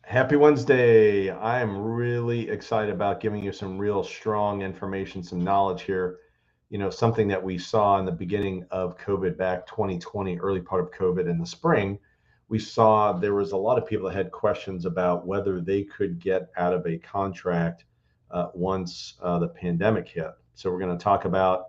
Happy Wednesday. I am really excited about giving you some real strong information, some knowledge here. Something that we saw in the beginning of COVID back 2020, early part of COVID in the spring, we saw there was a lot of people that had questions about whether they could get out of a contract once the pandemic hit. So we're going to talk about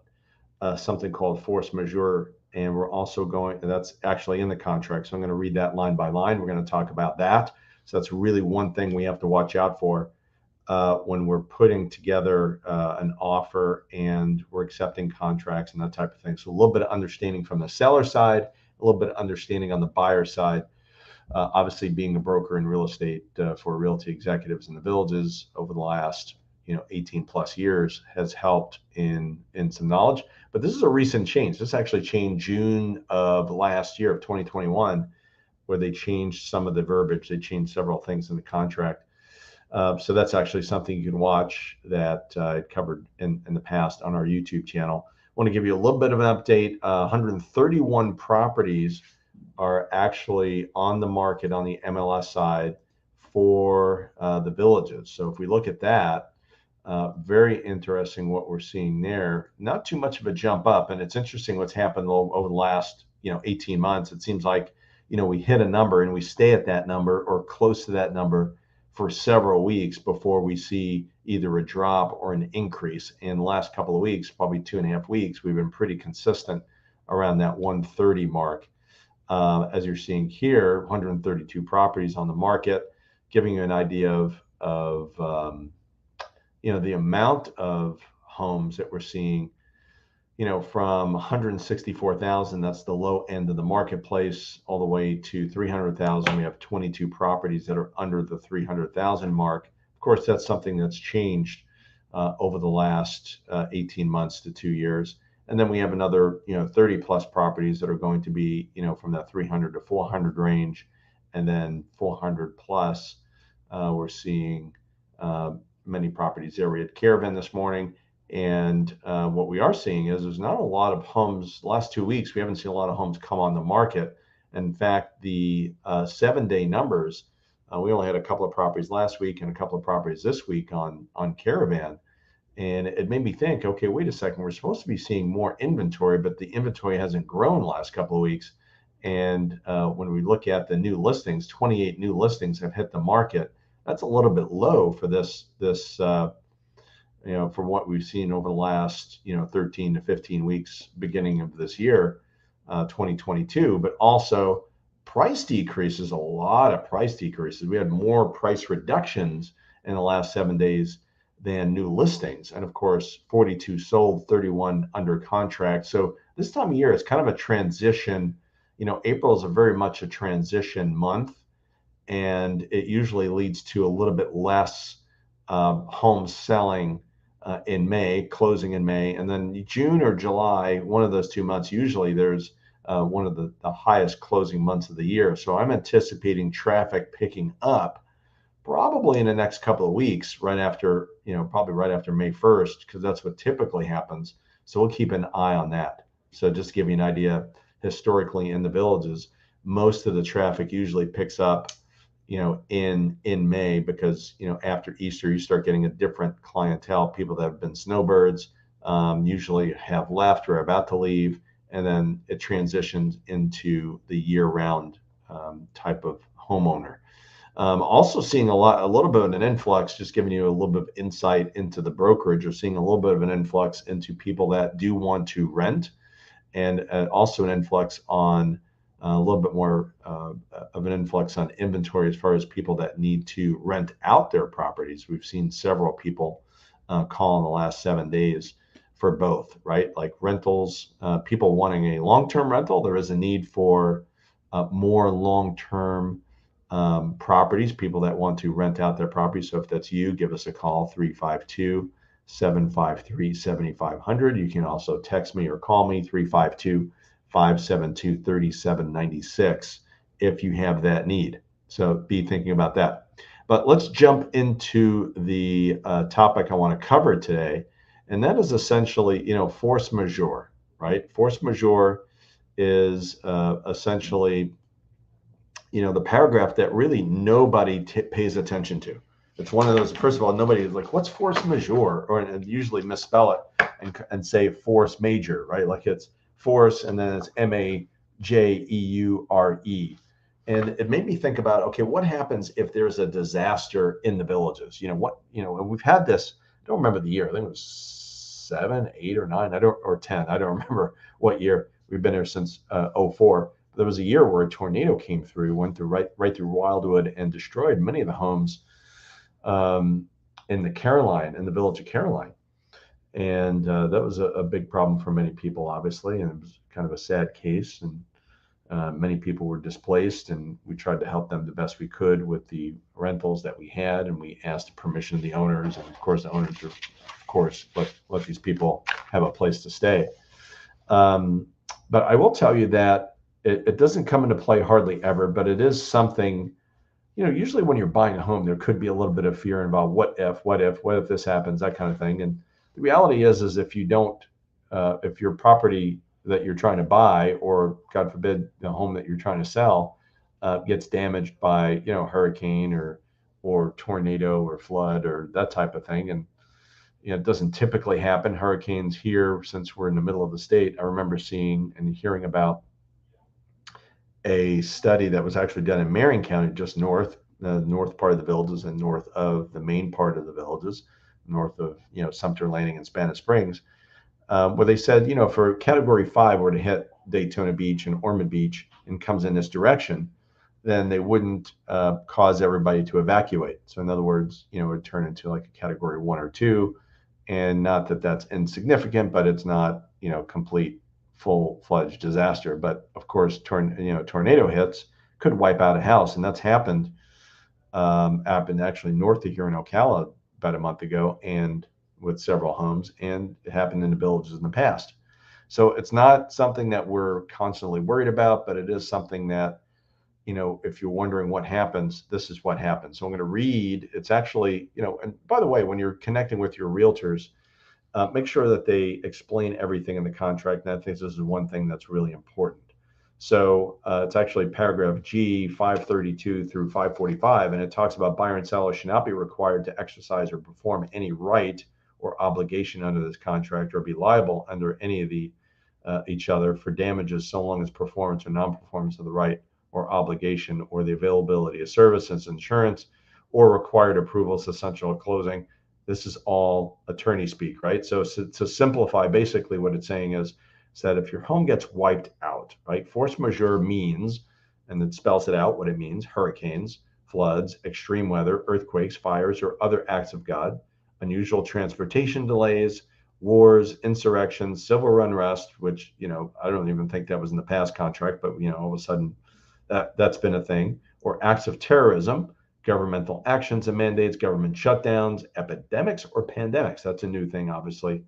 something called force majeure, and we're also that's actually in the contract. So I'm going to read that line by line. We're going to talk about that. So that's really one thing we have to watch out for when we're putting together an offer and we're accepting contracts and that type of thing. So a little bit of understanding from the seller side, a little bit of understanding on the buyer side. Obviously, being a broker in real estate for realty executives in the villages over the last 18 plus years has helped in some knowledge. But this is a recent change. This actually changed June of last year of 2021, where they changed some of the verbiage. They changed several things in the contract. So that's actually something you can watch that I covered in the past on our YouTube channel. I want to give you a little bit of an update. 131 properties are actually on the market on the MLS side for the villages. So if we look at that, very interesting what we're seeing there. Not too much of a jump up, and it's interesting what's happened over the last 18 months. It seems like we hit a number and we stay at that number or close to that number for several weeks before we see either a drop or an increase. In the last couple of weeks, probably 2.5 weeks, we've been pretty consistent around that 130 mark. As you're seeing here, 132 properties on the market, giving you an idea of the amount of homes that we're seeing, from 164,000, that's the low end of the marketplace, all the way to 300,000. We have 22 properties that are under the 300,000 mark. Of course, that's something that's changed over the last 18 months to 2 years. And then we have another, 30 plus properties that are going to be, from that 300 to 400 range. And then 400 plus, we're seeing many properties there. We had Caravan this morning. And what we are seeing is there's not a lot of homes. The last 2 weeks, we haven't seen a lot of homes come on the market. In fact, the 7-day numbers, we only had a couple of properties last week and a couple of properties this week on Caravan. And it made me think, okay, wait a second, we're supposed to be seeing more inventory, but the inventory hasn't grown the last couple of weeks. And when we look at the new listings, 28 new listings have hit the market. That's a little bit low for this from what we've seen over the last 13 to 15 weeks beginning of this year, 2022. But also price decreases, a lot of price decreases. We had more price reductions in the last 7 days than new listings. And of course, 42 sold, 31 under contract. So this time of year is kind of a transition. April is very much a transition month, and it usually leads to a little bit less homes selling in May, closing in May. And then June or July, one of those 2 months, usually there's one of the highest closing months of the year. So I'm anticipating traffic picking up probably in the next couple of weeks, probably right after May 1st, because that's what typically happens. So we'll keep an eye on that. So just to give you an idea, historically in the villages, most of the traffic usually picks up, in May, because, after Easter, you start getting a different clientele, people that have been snowbirds, usually have left or are about to leave, and then it transitions into the year-round type of homeowner. Also seeing a little bit of an influx, just giving you a little bit of insight into the brokerage. We're seeing a little bit of an influx into people that do want to rent, and also an influx on a little bit more of an influx on inventory as far as people that need to rent out their properties. We've seen several people call in the last 7 days for both, right? Like rentals, people wanting a long-term rental. There is a need for more long-term properties, people that want to rent out their property. So if that's you, give us a call, 352-753-7500. You can also text me or call me, 352-572-3796, if you have that need. So be thinking about that. But let's jump into the topic I want to cover today. And that is essentially, force majeure, right? Force majeure is essentially the paragraph that really nobody pays attention to. It's one of those, first of all, nobody is like, what's force majeure? Or and usually misspell it and say force major, right? Like it's force and then it's Majeure. And it made me think about, okay, what happens if there's a disaster in the villages? And we've had this, I don't remember the year, I think it was 7, 8, or 9, or 10. I don't remember what year. We've been here since '04. There was a year where a tornado came through, went through right through Wildwood and destroyed many of the homes um, in the village of Caroline. And that was a big problem for many people, obviously, and it was kind of a sad case. And many people were displaced, and we tried to help them the best we could with the rentals that we had, and we asked permission of the owners, and of course, the owners, of course, let these people have a place to stay. Um, but I will tell you that it doesn't come into play hardly ever, but it is something, usually when you're buying a home, there could be a little bit of fear involved. What if this happens, that kind of thing. And the reality is if you don't, if your property that you're trying to buy, or God forbid, the home that you're trying to sell, gets damaged by, hurricane or tornado or flood or that type of thing. And it doesn't typically happen. Hurricanes here, since we're in the middle of the state, I remember seeing and hearing about a study that was actually done in Marion County, just the north part of the villages and north of the main part of the villages, north of Sumter Landing and Spanish Springs, where they said, for Category 5 were to hit Daytona Beach and Ormond Beach and comes in this direction, then they wouldn't cause everybody to evacuate. So in other words, it would turn into like a Category 1 or 2, and not that that's insignificant, but it's not complete full-fledged disaster. But of course, tornado hits could wipe out a house, and that's happened actually north of here in Ocala about a month ago, and with several homes, and it happened in the villages in the past. So it's not something that we're constantly worried about, but it is something that, if you're wondering what happens, this is what happens. So I'm going to read. It's actually, and by the way, when you're connecting with your realtors, make sure that they explain everything in the contract. And I think this is one thing that's really important. So it's actually paragraph G 532 through 545, and it talks about buyer and seller should not be required to exercise or perform any right or obligation under this contract, or be liable under any of the each other for damages, so long as performance or non-performance of the right or obligation, or the availability of services, insurance, or required approvals essential at closing. This is all attorney speak, right? So to simplify, basically what it's saying is that if your home gets wiped out, right? Force majeure means, and it spells it out what it means: hurricanes, floods, extreme weather, earthquakes, fires, or other acts of God, unusual transportation delays, wars, insurrections, civil unrest, which, I don't even think that was in the past contract, but, all of a sudden that's been a thing, or acts of terrorism, governmental actions and mandates, government shutdowns, epidemics or pandemics. That's a new thing, obviously,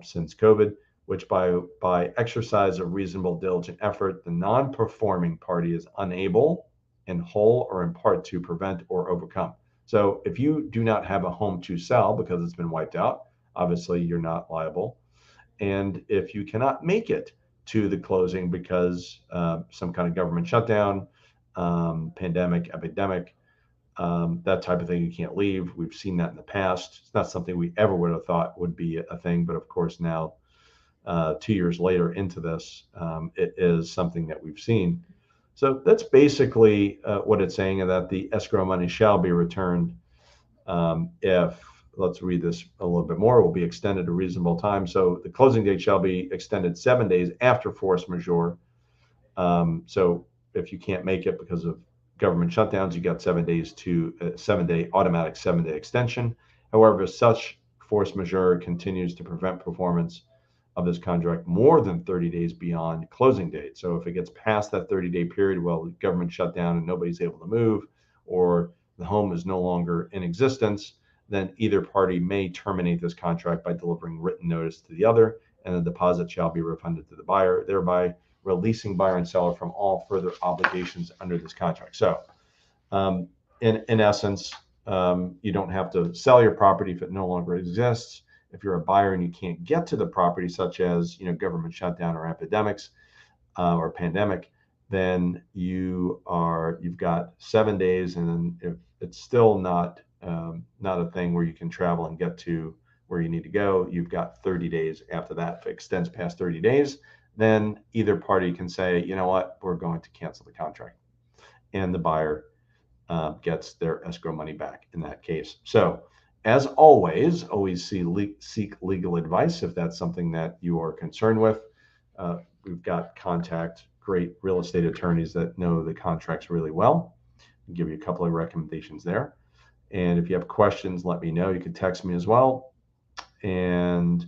since COVID, which by exercise of reasonable, diligent effort, the non-performing party is unable, in whole or in part, to prevent or overcome. So if you do not have a home to sell because it's been wiped out, obviously you're not liable. And if you cannot make it to the closing because some kind of government shutdown, pandemic, epidemic, that type of thing, you can't leave. We've seen that in the past. It's not something we ever would have thought would be a thing, but of course now, 2 years later into this, it is something that we've seen. So that's basically what it's saying, and that the escrow money shall be returned if, let's read this a little bit more, will be extended a reasonable time. So the closing date shall be extended 7 days after force majeure. So if you can't make it because of government shutdowns, you got 7 days to 7-day automatic 7-day extension. However, such force majeure continues to prevent performance of this contract more than 30 days beyond closing date. So if it gets past that 30-day period, well, the government shut down and nobody's able to move, or the home is no longer in existence, then either party may terminate this contract by delivering written notice to the other, and the deposit shall be refunded to the buyer, thereby releasing buyer and seller from all further obligations under this contract. So in essence, you don't have to sell your property if it no longer exists. If you're a buyer and you can't get to the property, such as government shutdown or epidemics or pandemic, then you've got 7 days, and then if it's still not a thing where you can travel and get to where you need to go, you've got 30 days after that. If it extends past 30 days, then either party can say, you know what, we're going to cancel the contract, and the buyer gets their escrow money back in that case. So, as always seek legal advice if that's something that you are concerned with. We've got great real estate attorneys that know the contracts really well. I'll give you a couple of recommendations there. And if you have questions, let me know. You can text me as well. And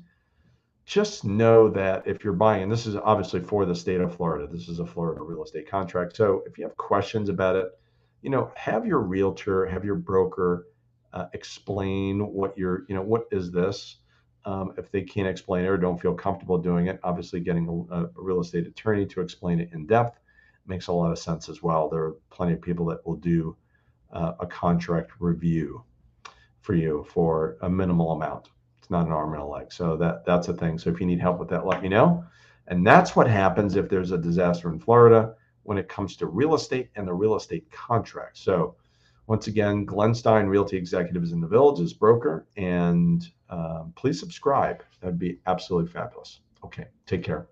just know that if you're buying, and this is obviously for the state of Florida, this is a Florida real estate contract. So if you have questions about it, have your realtor, have your broker explain what is this. If they can't explain it or don't feel comfortable doing it, obviously getting a real estate attorney to explain it in depth makes a lot of sense as well. There are plenty of people that will do a contract review for you for a minimal amount. It's not an arm and a leg. So that's a thing. So if you need help with that, let me know. And that's what happens if there's a disaster in Florida when it comes to real estate and the real estate contract. So once again, Glenn Stein, Realty Executives in the Village, is broker. And please subscribe. That'd be absolutely fabulous. Okay, take care.